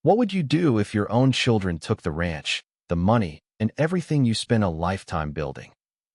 What would you do if your own children took the ranch, the money, and everything you spent a lifetime building,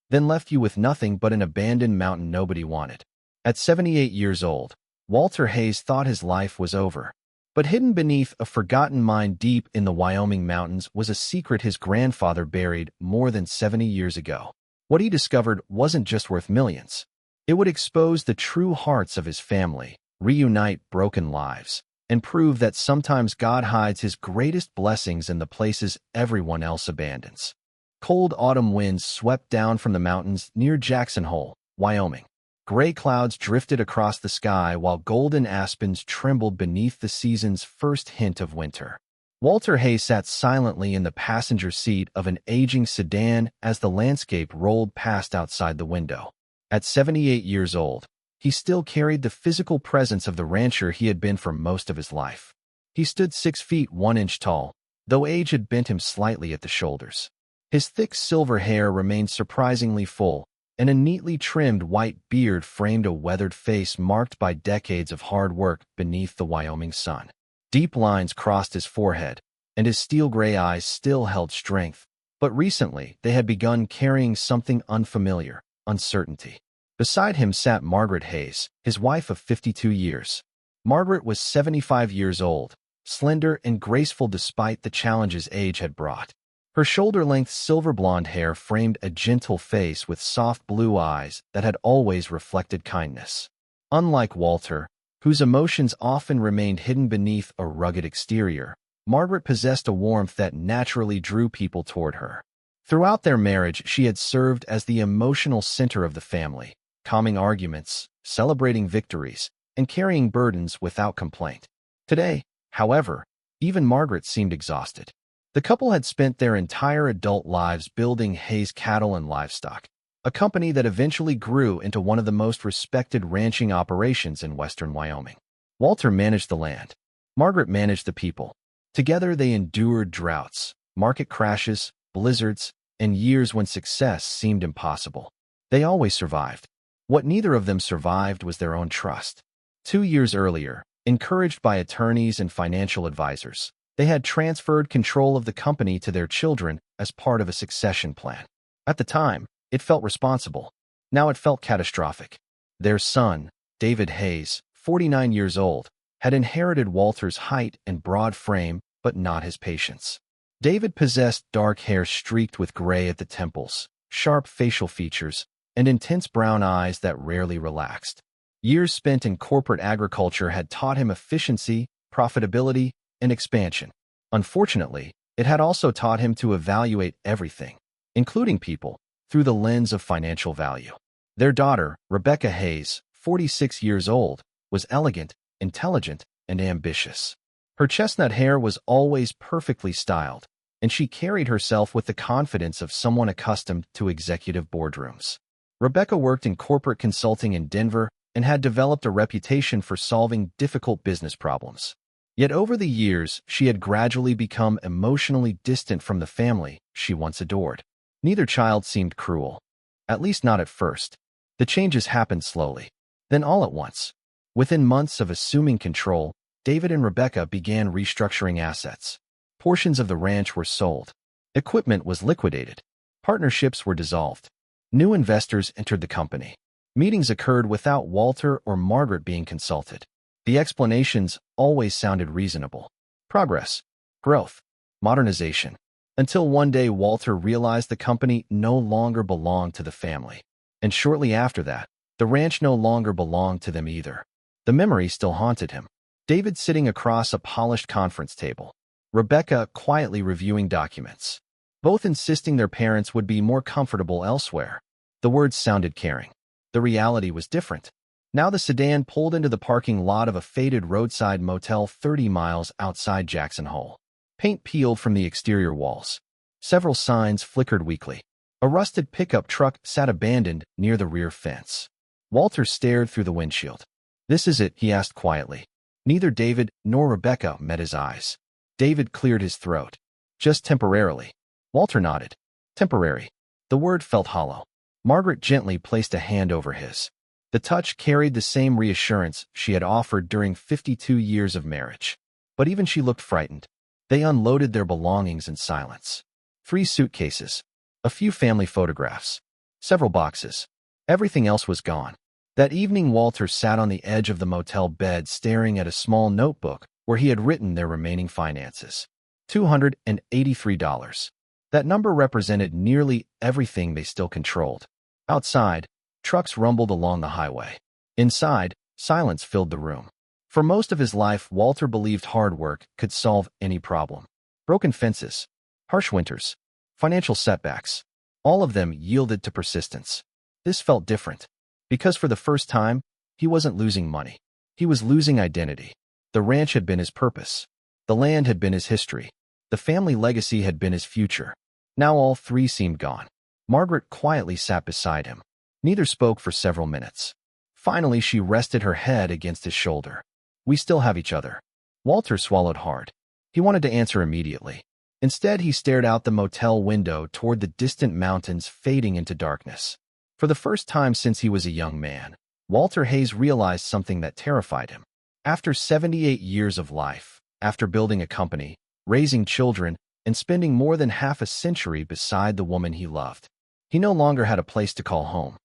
then left you with nothing but an abandoned mountain nobody wanted? At 78 years old, Walter Hayes thought his life was over. But hidden beneath a forgotten mine deep in the Wyoming mountains was a secret his grandfather buried more than 70 years ago. What he discovered wasn't just worth millions. It would expose the true hearts of his family, reunite broken lives, and prove that sometimes God hides his greatest blessings in the places everyone else abandons. Cold autumn winds swept down from the mountains near Jackson Hole, Wyoming. Gray clouds drifted across the sky while golden aspens trembled beneath the season's first hint of winter. Walter Hayes sat silently in the passenger seat of an aging sedan as the landscape rolled past outside the window. At 78 years old, he still carried the physical presence of the rancher he had been for most of his life. He stood 6 feet 1 inch tall, though age had bent him slightly at the shoulders. His thick silver hair remained surprisingly full, and a neatly trimmed white beard framed a weathered face marked by decades of hard work beneath the Wyoming sun. Deep lines crossed his forehead, and his steel-gray eyes still held strength, but recently they had begun carrying something unfamiliar: uncertainty. Beside him sat Margaret Hayes, his wife of 52 years. Margaret was 75 years old, slender and graceful despite the challenges age had brought. Her shoulder-length silver-blonde hair framed a gentle face with soft blue eyes that had always reflected kindness. Unlike Walter, whose emotions often remained hidden beneath a rugged exterior, Margaret possessed a warmth that naturally drew people toward her. Throughout their marriage, she had served as the emotional center of the family, calming arguments, celebrating victories, and carrying burdens without complaint. Today, however, even Margaret seemed exhausted. The couple had spent their entire adult lives building Hayes Cattle and Livestock, a company that eventually grew into one of the most respected ranching operations in western Wyoming. Walter managed the land. Margaret managed the people. Together they endured droughts, market crashes, blizzards, and years when success seemed impossible. They always survived. What neither of them survived was their own trust. 2 years earlier, encouraged by attorneys and financial advisors, they had transferred control of the company to their children as part of a succession plan. At the time, it felt responsible. Now it felt catastrophic. Their son, David Hayes, 49 years old, had inherited Walter's height and broad frame, but not his patience. David possessed dark hair streaked with gray at the temples, sharp facial features, and intense brown eyes that rarely relaxed. Years spent in corporate agriculture had taught him efficiency, profitability, and expansion. Unfortunately, it had also taught him to evaluate everything, including people, through the lens of financial value. Their daughter, Rebecca Hayes, 46 years old, was elegant, intelligent, and ambitious. Her chestnut hair was always perfectly styled, and she carried herself with the confidence of someone accustomed to executive boardrooms. Rebecca worked in corporate consulting in Denver and had developed a reputation for solving difficult business problems. Yet over the years, she had gradually become emotionally distant from the family she once adored. Neither child seemed cruel, at least not at first. The changes happened slowly. Then all at once, within months of assuming control, David and Rebecca began restructuring assets. Portions of the ranch were sold. Equipment was liquidated. Partnerships were dissolved. New investors entered the company. Meetings occurred without Walter or Margaret being consulted. The explanations always sounded reasonable. Progress, growth, modernization. Until one day Walter realized the company no longer belonged to the family. And shortly after that, the ranch no longer belonged to them either. The memory still haunted him. David sitting across a polished conference table. Rebecca quietly reviewing documents. Both insisting their parents would be more comfortable elsewhere. The words sounded caring. The reality was different. Now the sedan pulled into the parking lot of a faded roadside motel 30 miles outside Jackson Hole. Paint peeled from the exterior walls. Several signs flickered weakly. A rusted pickup truck sat abandoned near the rear fence. Walter stared through the windshield. "This is it," he asked quietly. Neither David nor Rebecca met his eyes. David cleared his throat. "Just temporarily." Walter nodded. "Temporary." The word felt hollow. Margaret gently placed a hand over his. The touch carried the same reassurance she had offered during 52 years of marriage. But even she looked frightened. They unloaded their belongings in silence. 3 suitcases, a few family photographs, several boxes. Everything else was gone. That evening, Walter sat on the edge of the motel bed staring at a small notebook where he had written their remaining finances. $283. That number represented nearly everything they still controlled. Outside, trucks rumbled along the highway. Inside, silence filled the room. For most of his life, Walter believed hard work could solve any problem. Broken fences, harsh winters, financial setbacks, all of them yielded to persistence. This felt different, because for the first time, he wasn't losing money. He was losing identity. The ranch had been his purpose. The land had been his history. The family legacy had been his future. Now all 3 seemed gone. Margaret quietly sat beside him. Neither spoke for several minutes. Finally, she rested her head against his shoulder. "We still have each other." Walter swallowed hard. He wanted to answer immediately. Instead, he stared out the motel window toward the distant mountains fading into darkness. For the first time since he was a young man, Walter Hayes realized something that terrified him. After 78 years of life, after building a company, raising children, and spending more than half a century beside the woman he loved, he no longer had a place to call home.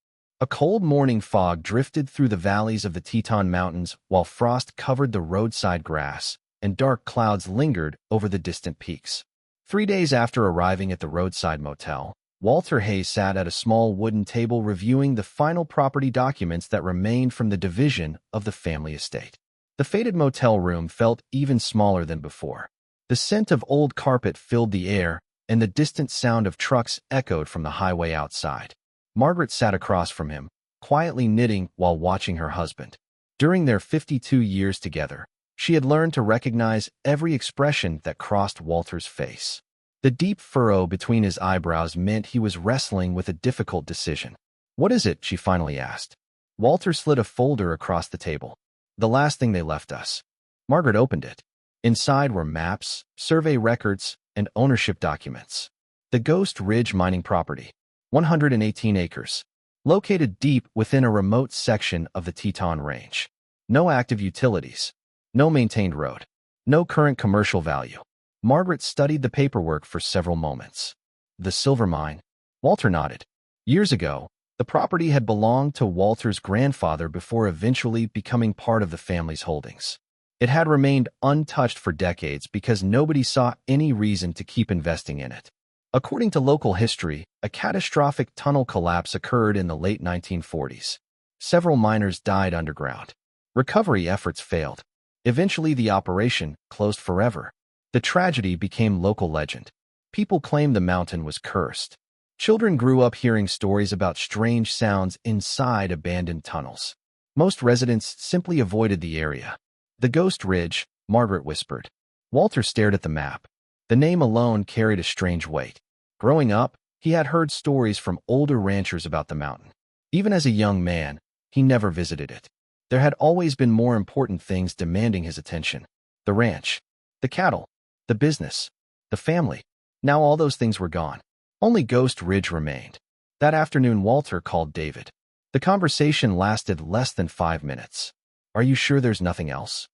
A cold morning fog drifted through the valleys of the Teton Mountains while frost covered the roadside grass and dark clouds lingered over the distant peaks. 3 days after arriving at the roadside motel, Walter Hayes sat at a small wooden table reviewing the final property documents that remained from the division of the family estate. The faded motel room felt even smaller than before. The scent of old carpet filled the air, and the distant sound of trucks echoed from the highway outside. Margaret sat across from him, quietly knitting while watching her husband. During their 52 years together, she had learned to recognize every expression that crossed Walter's face. The deep furrow between his eyebrows meant he was wrestling with a difficult decision. "What is it?" she finally asked. Walter slid a folder across the table. "The last thing they left us." Margaret opened it. Inside were maps, survey records, and ownership documents. The Ghost Ridge mining property, 118 acres, located deep within a remote section of the Teton Range. No active utilities, no maintained road, no current commercial value. Margaret studied the paperwork for several moments. The silver mine? Walter nodded. Years ago, the property had belonged to Walter's grandfather before eventually becoming part of the family's holdings. It had remained untouched for decades because nobody saw any reason to keep investing in it. According to local history, a catastrophic tunnel collapse occurred in the late 1940s. Several miners died underground. Recovery efforts failed. Eventually, the operation closed forever. The tragedy became local legend. People claimed the mountain was cursed. Children grew up hearing stories about strange sounds inside abandoned tunnels. Most residents simply avoided the area. "The Ghost Ridge," Margaret whispered. Walter stared at the map. The name alone carried a strange weight. Growing up, he had heard stories from older ranchers about the mountain. Even as a young man, he never visited it. There had always been more important things demanding his attention. The ranch, the cattle, the business, the family. Now all those things were gone. Only Ghost Ridge remained. That afternoon, Walter called David. The conversation lasted less than 5 minutes. "Are you sure there's nothing else?"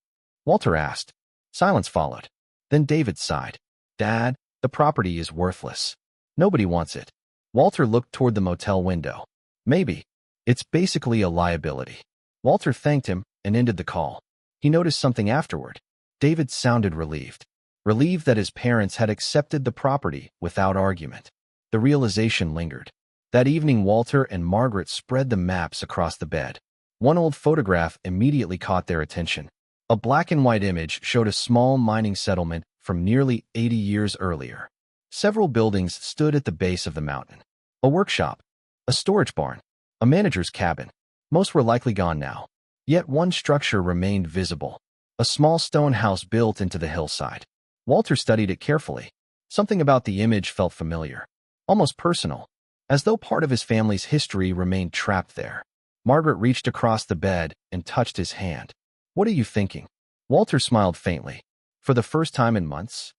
Walter asked. Silence followed. Then David sighed. "Dad, the property is worthless. Nobody wants it." Walter looked toward the motel window. "Maybe. It's basically a liability." Walter thanked him and ended the call. He noticed something afterward. David sounded relieved. Relieved that his parents had accepted the property without argument. The realization lingered. That evening, Walter and Margaret spread the maps across the bed. One old photograph immediately caught their attention. A black and white image showed a small mining settlement from nearly 80 years earlier. Several buildings stood at the base of the mountain. A workshop, a storage barn, a manager's cabin. Most were likely gone now. Yet one structure remained visible. A small stone house built into the hillside. Walter studied it carefully. Something about the image felt familiar, almost personal, as though part of his family's history remained trapped there. Margaret reached across the bed and touched his hand. "What are you thinking?" Walter smiled faintly. "For the first time in months?"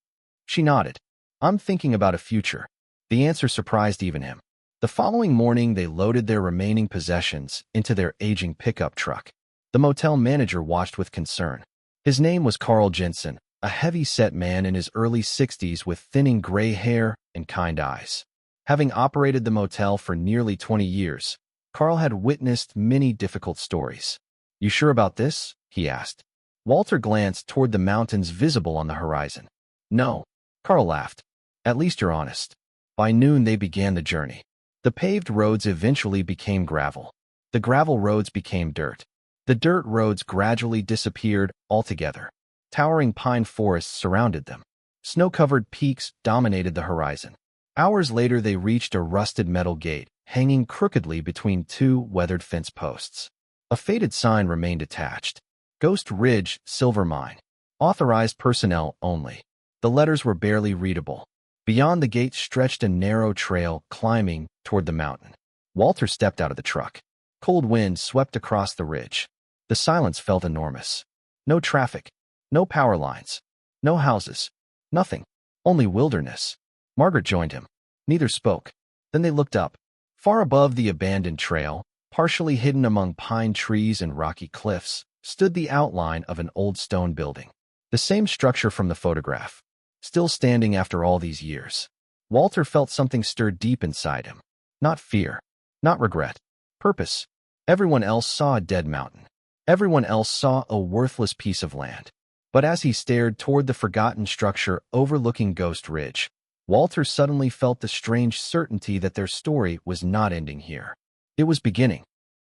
She nodded. "I'm thinking about a future." The answer surprised even him. The following morning, they loaded their remaining possessions into their aging pickup truck. The motel manager watched with concern. His name was Carl Jensen, a heavy-set man in his early 60s with thinning gray hair and kind eyes. Having operated the motel for nearly 20 years, Carl had witnessed many difficult stories. "You sure about this?" he asked. Walter glanced toward the mountains visible on the horizon. "No," Carl laughed. "At least you're honest." By noon they began the journey. The paved roads eventually became gravel. The gravel roads became dirt. The dirt roads gradually disappeared altogether. Towering pine forests surrounded them. Snow-covered peaks dominated the horizon. Hours later they reached a rusted metal gate, hanging crookedly between two weathered fence posts. A faded sign remained attached. Ghost Ridge Silver Mine. Authorized personnel only. The letters were barely readable. Beyond the gate stretched a narrow trail climbing toward the mountain. Walter stepped out of the truck. Cold wind swept across the ridge. The silence felt enormous. No traffic. No power lines. No houses. Nothing. Only wilderness. Margaret joined him. Neither spoke. Then they looked up. Far above the abandoned trail, partially hidden among pine trees and rocky cliffs, stood the outline of an old stone building. The same structure from the photograph. Still standing after all these years. Walter felt something stir deep inside him. Not fear. Not regret. Purpose. Everyone else saw a dead mountain. Everyone else saw a worthless piece of land. But as he stared toward the forgotten structure overlooking Ghost Ridge, Walter suddenly felt the strange certainty that their story was not ending here. It was beginning.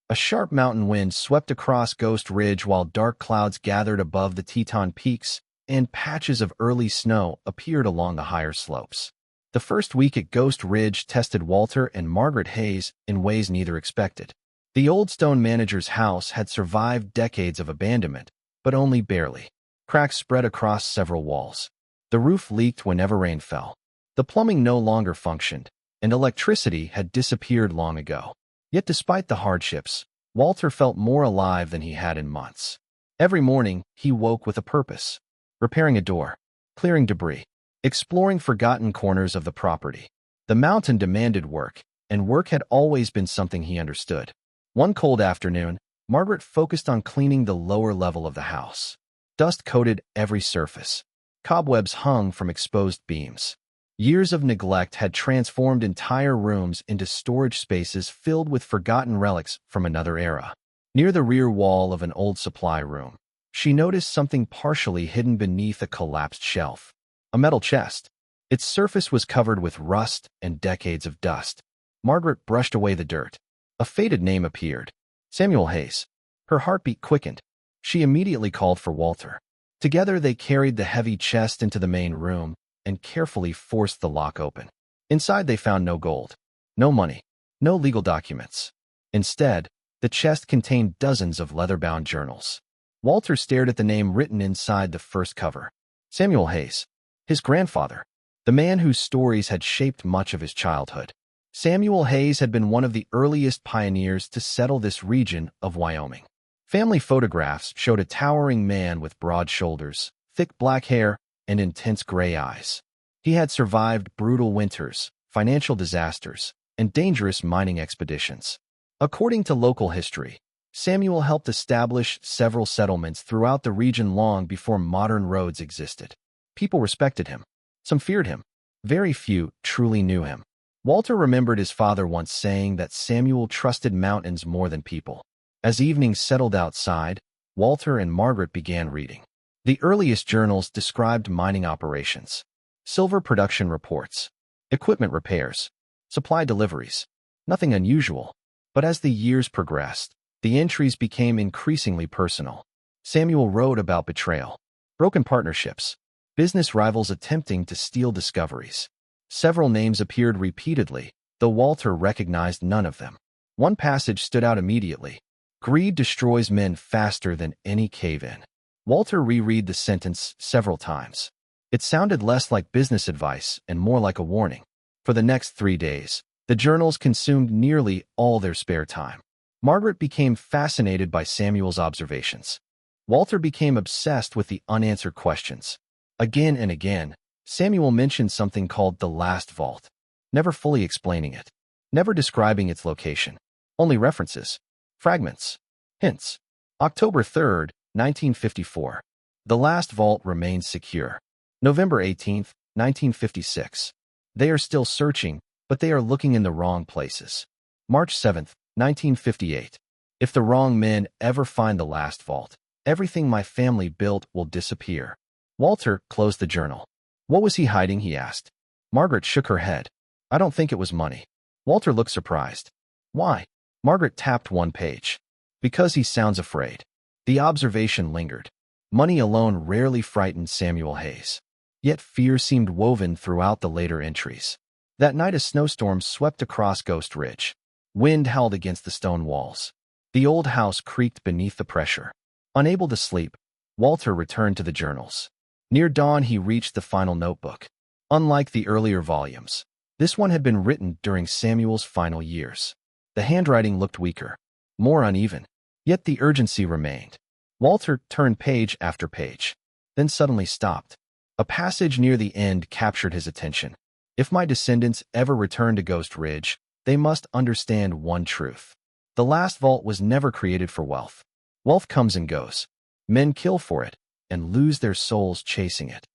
A sharp mountain wind swept across Ghost Ridge while dark clouds gathered above the Teton Peaks, and patches of early snow appeared along the higher slopes. The first week at Ghost Ridge tested Walter and Margaret Hayes in ways neither expected. The old stone manager's house had survived decades of abandonment, but only barely. Cracks spread across several walls. The roof leaked whenever rain fell. The plumbing no longer functioned, and electricity had disappeared long ago. Yet despite the hardships, Walter felt more alive than he had in months. Every morning, he woke with a purpose. Repairing a door, clearing debris, exploring forgotten corners of the property. The mountain demanded work, and work had always been something he understood. One cold afternoon, Margaret focused on cleaning the lower level of the house. Dust coated every surface. Cobwebs hung from exposed beams. Years of neglect had transformed entire rooms into storage spaces filled with forgotten relics from another era. Near the rear wall of an old supply room, she noticed something partially hidden beneath a collapsed shelf. A metal chest. Its surface was covered with rust and decades of dust. Margaret brushed away the dirt. A faded name appeared. Samuel Hayes. Her heartbeat quickened. She immediately called for Walter. Together they carried the heavy chest into the main room and carefully forced the lock open. Inside they found no gold, no money, no legal documents. Instead, the chest contained dozens of leather-bound journals. Walter stared at the name written inside the first cover. Samuel Hayes. His grandfather. The man whose stories had shaped much of his childhood. Samuel Hayes had been one of the earliest pioneers to settle this region of Wyoming. Family photographs showed a towering man with broad shoulders, thick black hair, and intense gray eyes. He had survived brutal winters, financial disasters, and dangerous mining expeditions. According to local history, Samuel helped establish several settlements throughout the region long before modern roads existed. People respected him. Some feared him. Very few truly knew him. Walter remembered his father once saying that Samuel trusted mountains more than people. As evening settled outside, Walter and Margaret began reading. The earliest journals described mining operations, silver production reports, equipment repairs, supply deliveries. Nothing unusual. But as the years progressed, the entries became increasingly personal. Samuel wrote about betrayal, broken partnerships, business rivals attempting to steal discoveries. Several names appeared repeatedly, though Walter recognized none of them. One passage stood out immediately. Greed destroys men faster than any cave-in. Walter reread the sentence several times. It sounded less like business advice and more like a warning. For the next 3 days, the journals consumed nearly all their spare time. Margaret became fascinated by Samuel's observations. Walter became obsessed with the unanswered questions. Again and again, Samuel mentioned something called the Last Vault, never fully explaining it, never describing its location. Only references, fragments, hints. October 3rd, 1954. The last vault remains secure. November 18th, 1956. They are still searching, but they are looking in the wrong places. March 7th, 1958. If the wrong men ever find the last vault, everything my family built will disappear. Walter closed the journal. What was he hiding, he asked. Margaret shook her head. I don't think it was money. Walter looked surprised. Why? Margaret tapped one page. Because he sounds afraid. The observation lingered. Money alone rarely frightened Samuel Hayes. Yet fear seemed woven throughout the later entries. That night a snowstorm swept across Ghost Ridge. Wind howled against the stone walls. The old house creaked beneath the pressure. Unable to sleep, Walter returned to the journals. Near dawn he reached the final notebook. Unlike the earlier volumes, this one had been written during Samuel's final years. The handwriting looked weaker, more uneven, yet the urgency remained. Walter turned page after page, then suddenly stopped. A passage near the end captured his attention. If my descendants ever return to Ghost Ridge, they must understand one truth. The last vault was never created for wealth. Wealth comes and goes. Men kill for it and lose their souls chasing it.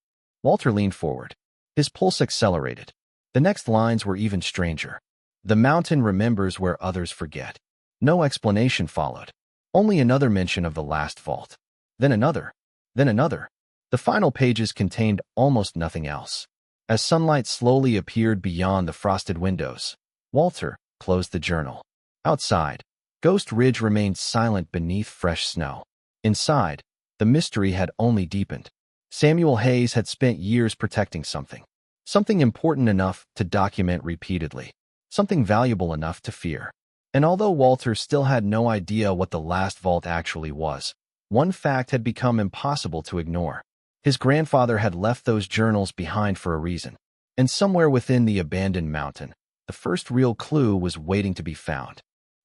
Walter leaned forward. His pulse accelerated. The next lines were even stranger. The mountain remembers where others forget. No explanation followed. Only another mention of the last vault. Then another. Then another. The final pages contained almost nothing else. As sunlight slowly appeared beyond the frosted windows, Walter closed the journal. Outside, Ghost Ridge remained silent beneath fresh snow. Inside, the mystery had only deepened. Samuel Hayes had spent years protecting something. Something important enough to document repeatedly. Something valuable enough to fear. And although Walter still had no idea what the last vault actually was, one fact had become impossible to ignore. His grandfather had left those journals behind for a reason. And somewhere within the abandoned mountain, the first real clue was waiting to be found.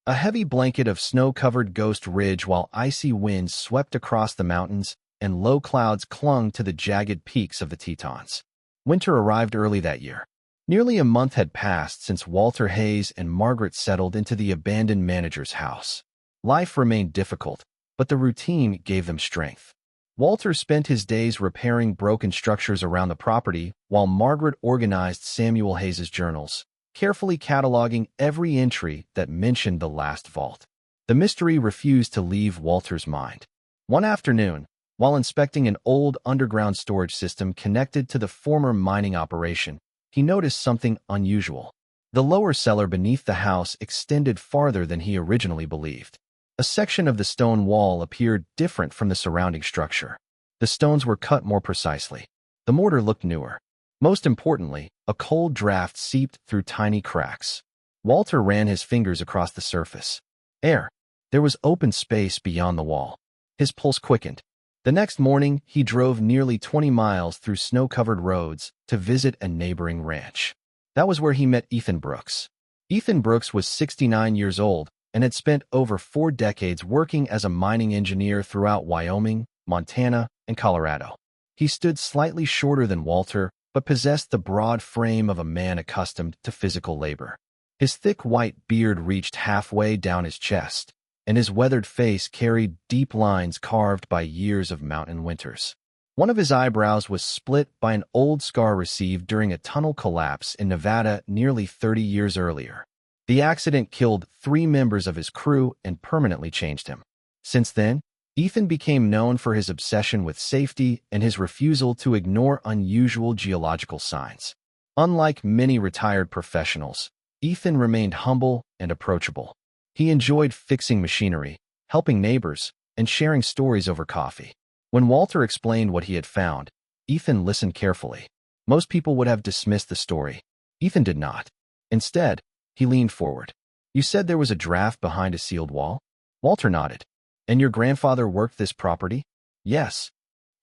A heavy blanket of snow-covered Ghost Ridge while icy winds swept across the mountains and low clouds clung to the jagged peaks of the Tetons. Winter arrived early that year. Nearly a month had passed since Walter Hayes and Margaret settled into the abandoned manager's house. Life remained difficult, but the routine gave them strength. Walter spent his days repairing broken structures around the property while Margaret organized Samuel Hayes's journals, carefully cataloging every entry that mentioned the last vault. The mystery refused to leave Walter's mind. One afternoon, while inspecting an old underground storage system connected to the former mining operation, he noticed something unusual. The lower cellar beneath the house extended farther than he originally believed. A section of the stone wall appeared different from the surrounding structure. The stones were cut more precisely. The mortar looked newer. Most importantly, a cold draft seeped through tiny cracks. Walter ran his fingers across the surface. Air. There was open space beyond the wall. His pulse quickened. The next morning, he drove nearly 20 miles through snow-covered roads to visit a neighboring ranch. That was where he met Ethan Brooks. Ethan Brooks was 69 years old and had spent over 4 decades working as a mining engineer throughout Wyoming, Montana, and Colorado. He stood slightly shorter than Walter, but possessed the broad frame of a man accustomed to physical labor. His thick white beard reached halfway down his chest, and his weathered face carried deep lines carved by years of mountain winters. One of his eyebrows was split by an old scar received during a tunnel collapse in Nevada nearly 30 years earlier. The accident killed 3 members of his crew and permanently changed him. Since then, Ethan became known for his obsession with safety and his refusal to ignore unusual geological signs. Unlike many retired professionals, Ethan remained humble and approachable. He enjoyed fixing machinery, helping neighbors, and sharing stories over coffee. When Walter explained what he had found, Ethan listened carefully. Most people would have dismissed the story. Ethan did not. Instead, he leaned forward. You said there was a draft behind a sealed wall? Walter nodded. And your grandfather worked this property? Yes.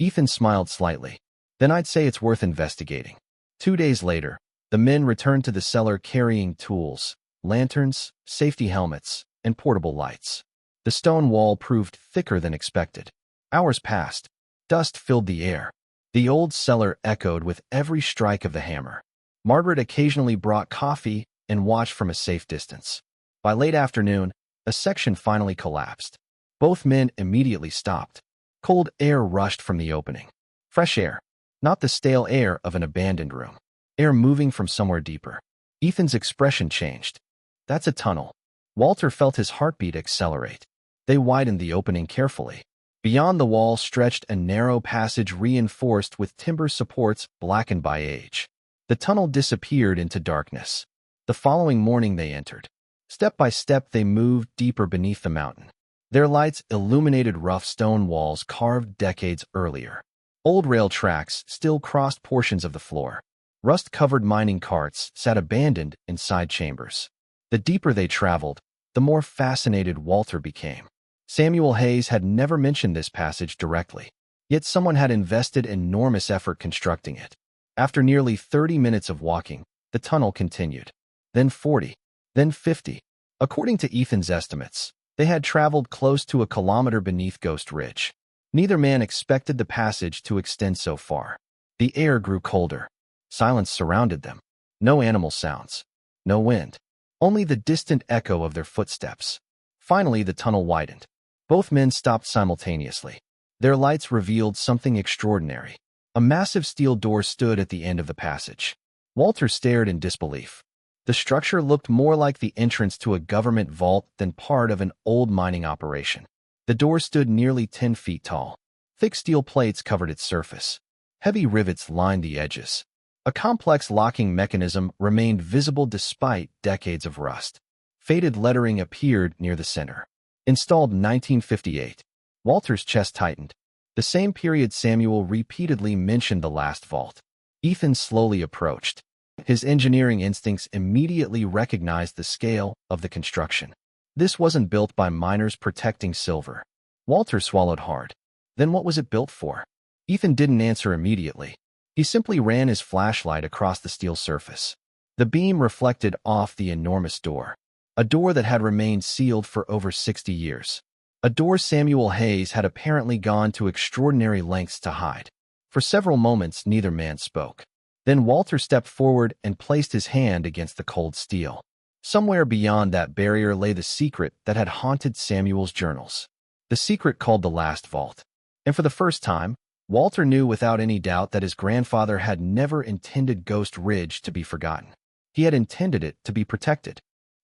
Ethan smiled slightly. Then I'd say it's worth investigating. 2 days later, the men returned to the cellar carrying tools, lanterns, safety helmets, and portable lights. The stone wall proved thicker than expected. Hours passed. Dust filled the air. The old cellar echoed with every strike of the hammer. Margaret occasionally brought coffee and watched from a safe distance. By late afternoon, a section finally collapsed. Both men immediately stopped. Cold air rushed from the opening. Fresh air, not the stale air of an abandoned room. Air moving from somewhere deeper. Ethan's expression changed. That's a tunnel. Walter felt his heartbeat accelerate. They widened the opening carefully. Beyond the wall stretched a narrow passage reinforced with timber supports blackened by age. The tunnel disappeared into darkness. The following morning they entered. Step by step they moved deeper beneath the mountain. Their lights illuminated rough stone walls carved decades earlier. Old rail tracks still crossed portions of the floor. Rust-covered mining carts sat abandoned in side chambers. The deeper they traveled, the more fascinated Walter became. Samuel Hayes had never mentioned this passage directly, yet someone had invested enormous effort constructing it. After nearly 30 minutes of walking, the tunnel continued. Then 40, then 50. According to Ethan's estimates, they had traveled close to a kilometer beneath Ghost Ridge. Neither man expected the passage to extend so far. The air grew colder. Silence surrounded them. No animal sounds. No wind. Only the distant echo of their footsteps. Finally, the tunnel widened. Both men stopped simultaneously. Their lights revealed something extraordinary. A massive steel door stood at the end of the passage. Walter stared in disbelief. The structure looked more like the entrance to a government vault than part of an old mining operation. The door stood nearly 10 feet tall. Thick steel plates covered its surface. Heavy rivets lined the edges. A complex locking mechanism remained visible despite decades of rust. Faded lettering appeared near the center. Installed 1958. Walter's chest tightened. The same period Samuel repeatedly mentioned the last vault. Ethan slowly approached. His engineering instincts immediately recognized the scale of the construction. This wasn't built by miners protecting silver. Walter swallowed hard. Then what was it built for? Ethan didn't answer immediately. He simply ran his flashlight across the steel surface. The beam reflected off the enormous door. A door that had remained sealed for over 60 years. A door Samuel Hayes had apparently gone to extraordinary lengths to hide. For several moments, neither man spoke. Then Walter stepped forward and placed his hand against the cold steel. Somewhere beyond that barrier lay the secret that had haunted Samuel's journals. The secret called the last vault. And for the first time, Walter knew without any doubt that his grandfather had never intended Ghost Ridge to be forgotten. He had intended it to be protected.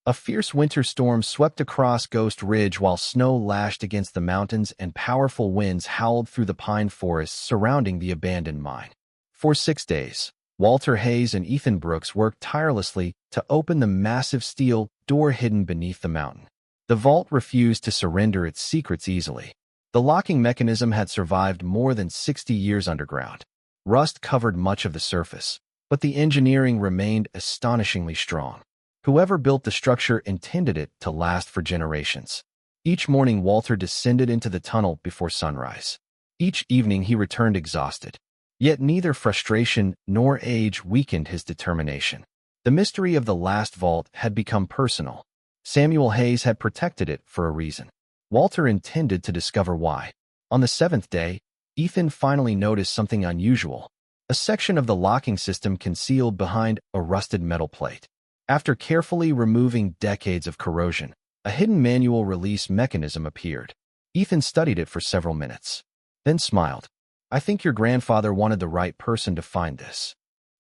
A fierce winter storm swept across Ghost Ridge while snow lashed against the mountains and powerful winds howled through the pine forests surrounding the abandoned mine. For 6 days, Walter Hayes and Ethan Brooks worked tirelessly to open the massive steel door hidden beneath the mountain. The vault refused to surrender its secrets easily. The locking mechanism had survived more than 60 years underground. Rust covered much of the surface, but the engineering remained astonishingly strong. Whoever built the structure intended it to last for generations. Each morning Walter descended into the tunnel before sunrise. Each evening he returned exhausted. Yet neither frustration nor age weakened his determination. The mystery of the last vault had become personal. Samuel Hayes had protected it for a reason. Walter intended to discover why. On the 7th day, Ethan finally noticed something unusual. A section of the locking system concealed behind a rusted metal plate. After carefully removing decades of corrosion, a hidden manual release mechanism appeared. Ethan studied it for several minutes, then smiled. I think your grandfather wanted the right person to find this.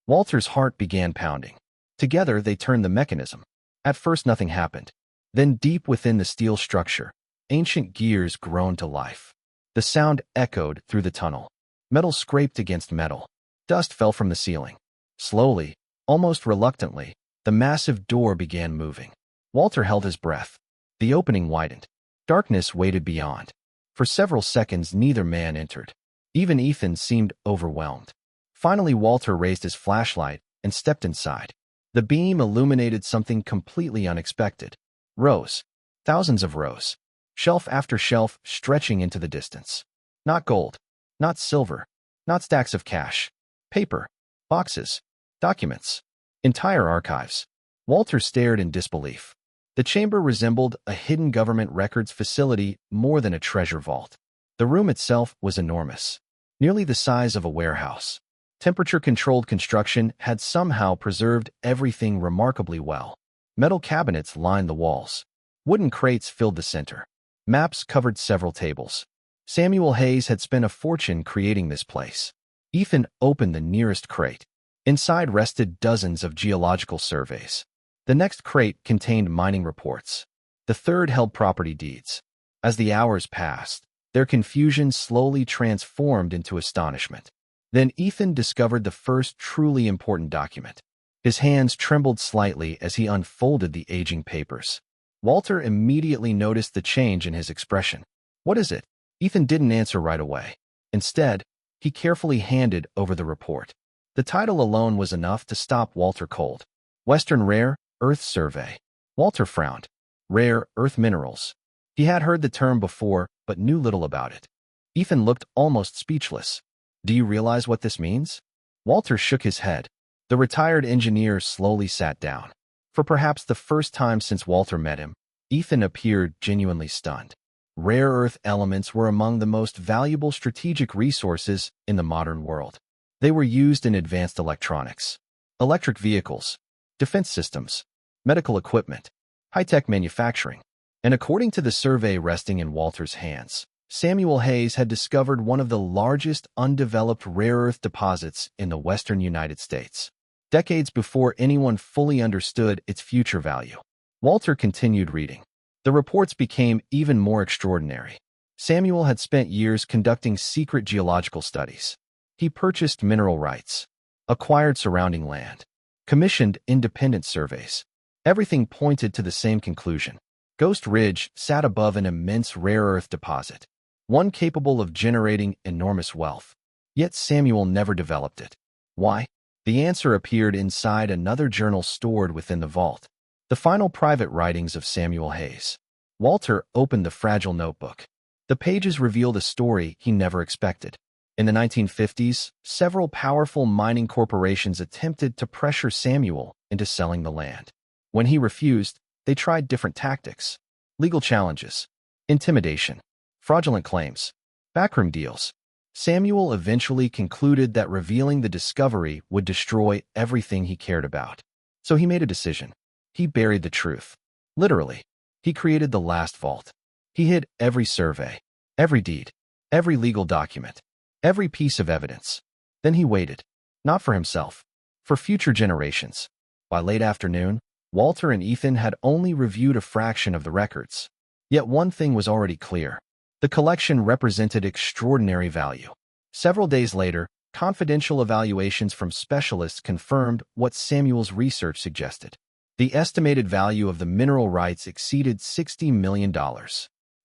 Walter's heart began pounding. Together, they turned the mechanism. At first, nothing happened. Then, deep within the steel structure, ancient gears groaned to life. The sound echoed through the tunnel. Metal scraped against metal. Dust fell from the ceiling. Slowly, almost reluctantly, the massive door began moving. Walter held his breath. The opening widened. Darkness waited beyond. For several seconds, neither man entered. Even Ethan seemed overwhelmed. Finally, Walter raised his flashlight and stepped inside. The beam illuminated something completely unexpected. Rows. Thousands of rows. Shelf after shelf stretching into the distance. Not gold. Not silver. Not stacks of cash. Paper. Boxes. Documents. Entire archives. Walter stared in disbelief. The chamber resembled a hidden government records facility more than a treasure vault. The room itself was enormous. Nearly the size of a warehouse. Temperature-controlled construction had somehow preserved everything remarkably well. Metal cabinets lined the walls. Wooden crates filled the center. Maps covered several tables. Samuel Hayes had spent a fortune creating this place. Ethan opened the nearest crate. Inside rested dozens of geological surveys. The next crate contained mining reports. The third held property deeds. As the hours passed, their confusion slowly transformed into astonishment. Then Ethan discovered the first truly important document. His hands trembled slightly as he unfolded the aging papers. Walter immediately noticed the change in his expression. "What is it?" Ethan didn't answer right away. Instead, he carefully handed over the report. The title alone was enough to stop Walter cold. Western Rare Earth Survey. Walter frowned. Rare earth minerals. He had heard the term before, but knew little about it. Ethan looked almost speechless. "Do you realize what this means?" Walter shook his head. The retired engineer slowly sat down. For perhaps the first time since Walter met him, Ethan appeared genuinely stunned. Rare earth elements were among the most valuable strategic resources in the modern world. They were used in advanced electronics, electric vehicles, defense systems, medical equipment, high-tech manufacturing. And according to the survey resting in Walter's hands, Samuel Hayes had discovered one of the largest undeveloped rare earth deposits in the western United States, decades before anyone fully understood its future value. Walter continued reading. The reports became even more extraordinary. Samuel had spent years conducting secret geological studies. He purchased mineral rights, acquired surrounding land, commissioned independent surveys. Everything pointed to the same conclusion. Ghost Ridge sat above an immense rare earth deposit, one capable of generating enormous wealth. Yet Samuel never developed it. Why? The answer appeared inside another journal stored within the vault. The final private writings of Samuel Hayes. Walter opened the fragile notebook. The pages revealed a story he never expected. In the 1950s, several powerful mining corporations attempted to pressure Samuel into selling the land. When he refused, they tried different tactics: legal challenges, intimidation, fraudulent claims, backroom deals. Samuel eventually concluded that revealing the discovery would destroy everything he cared about. So he made a decision. He buried the truth. Literally, he created the last vault. He hid every survey, every deed, every legal document, every piece of evidence. Then he waited, not for himself, for future generations. By late afternoon, Walter and Ethan had only reviewed a fraction of the records. Yet one thing was already clear. The collection represented extraordinary value. Several days later, confidential evaluations from specialists confirmed what Samuel's research suggested. The estimated value of the mineral rights exceeded $60 million.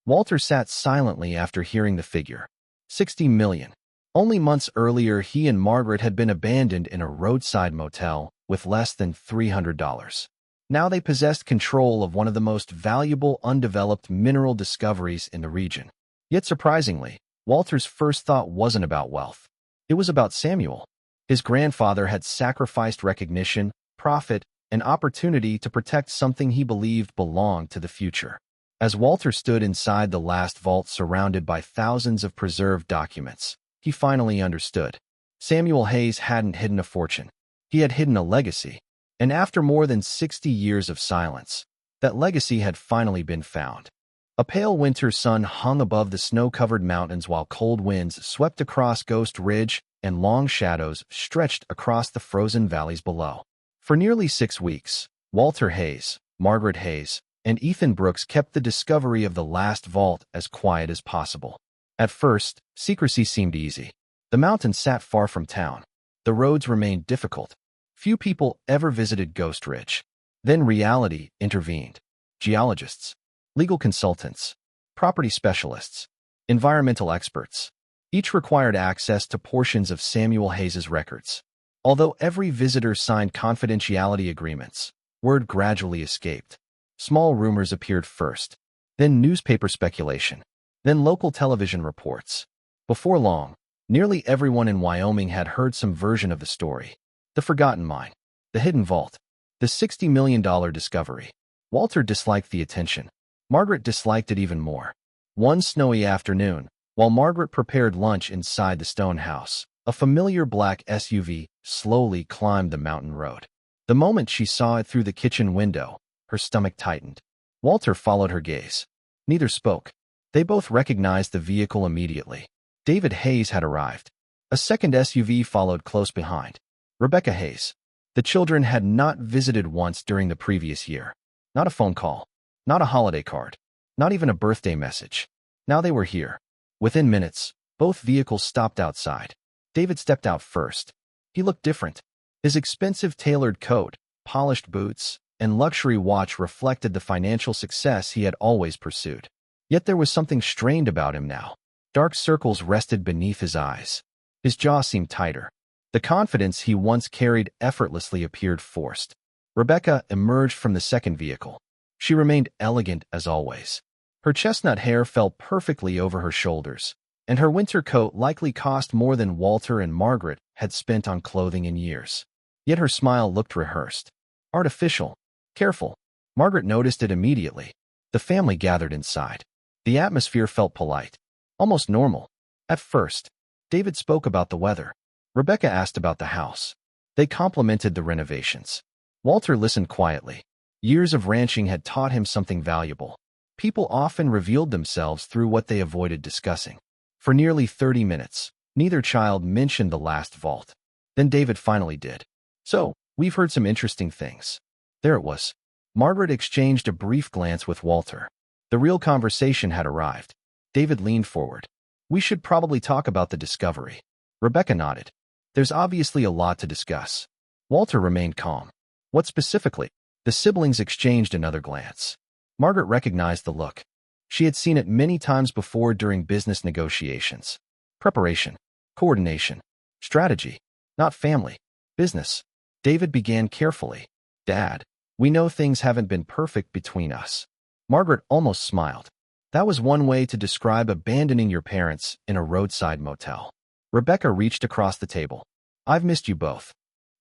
Walter sat silently after hearing the figure. $60 million. Only months earlier, he and Margaret had been abandoned in a roadside motel with less than $300. Now they possessed control of one of the most valuable undeveloped mineral discoveries in the region. Yet surprisingly, Walter's first thought wasn't about wealth. It was about Samuel. His grandfather had sacrificed recognition, profit, and opportunity to protect something he believed belonged to the future. As Walter stood inside the last vault surrounded by thousands of preserved documents, he finally understood. Samuel Hayes hadn't hidden a fortune. He had hidden a legacy. And after more than 60 years of silence, that legacy had finally been found. A pale winter sun hung above the snow-covered mountains while cold winds swept across Ghost Ridge and long shadows stretched across the frozen valleys below. For nearly 6 weeks, Walter Hayes, Margaret Hayes, and Ethan Brooks kept the discovery of the last vault as quiet as possible. At first, secrecy seemed easy. The mountains sat far from town. The roads remained difficult. Few people ever visited Ghost Ridge. Then reality intervened. Geologists, legal consultants, property specialists, environmental experts. Each required access to portions of Samuel Hayes's records. Although every visitor signed confidentiality agreements, word gradually escaped. Small rumors appeared first, then newspaper speculation, then local television reports. Before long, nearly everyone in Wyoming had heard some version of the story. The forgotten mine, the hidden vault, the $60 million discovery. Walter disliked the attention. Margaret disliked it even more. One snowy afternoon, while Margaret prepared lunch inside the stone house, a familiar black SUV slowly climbed the mountain road. The moment she saw it through the kitchen window, her stomach tightened. Walter followed her gaze. Neither spoke. They both recognized the vehicle immediately. David Hayes had arrived. A second SUV followed close behind. Rebecca Hayes. The children had not visited once during the previous year. Not a phone call. Not a holiday card. Not even a birthday message. Now they were here. Within minutes, both vehicles stopped outside. David stepped out first. He looked different. His expensive tailored coat, polished boots, and luxury watch reflected the financial success he had always pursued. Yet there was something strained about him now. Dark circles rested beneath his eyes. His jaw seemed tighter. The confidence he once carried effortlessly appeared forced. Rebecca emerged from the second vehicle. She remained elegant as always. Her chestnut hair fell perfectly over her shoulders, and her winter coat likely cost more than Walter and Margaret had spent on clothing in years. Yet her smile looked rehearsed. Artificial. Careful. Margaret noticed it immediately. The family gathered inside. The atmosphere felt polite. Almost normal. At first, David spoke about the weather. Rebecca asked about the house. They complimented the renovations. Walter listened quietly. Years of ranching had taught him something valuable. People often revealed themselves through what they avoided discussing. For nearly 30 minutes, neither child mentioned the last vault. Then David finally did. So, we've heard some interesting things. There it was. Margaret exchanged a brief glance with Walter. The real conversation had arrived. David leaned forward. We should probably talk about the discovery. Rebecca nodded. There's obviously a lot to discuss. Walter remained calm. What specifically? The siblings exchanged another glance. Margaret recognized the look. She had seen it many times before during business negotiations. Preparation, coordination, strategy, not family, business. David began carefully. Dad, we know things haven't been perfect between us. Margaret almost smiled. That was one way to describe abandoning your parents in a roadside motel. Rebecca reached across the table. I've missed you both.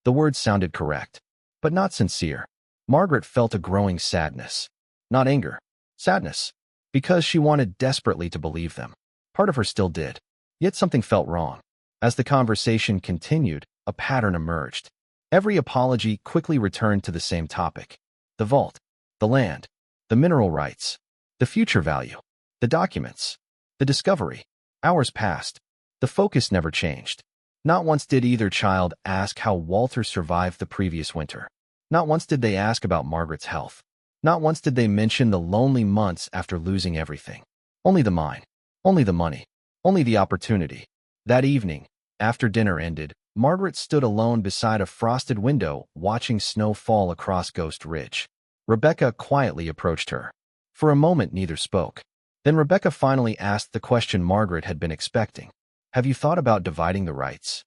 The words sounded correct, but not sincere. Margaret felt a growing sadness. Not anger. Sadness. Because she wanted desperately to believe them. Part of her still did. Yet something felt wrong. As the conversation continued, a pattern emerged. Every apology quickly returned to the same topic. The vault. The land. The mineral rights. The future value. The documents. The discovery. Hours passed. The focus never changed. Not once did either child ask how Walter survived the previous winter. Not once did they ask about Margaret's health. Not once did they mention the lonely months after losing everything. Only the mine. Only the money. Only the opportunity. That evening, after dinner ended, Margaret stood alone beside a frosted window, watching snow fall across Ghost Ridge. Rebecca quietly approached her. For a moment, neither spoke. Then Rebecca finally asked the question Margaret had been expecting. Have you thought about dividing the rights?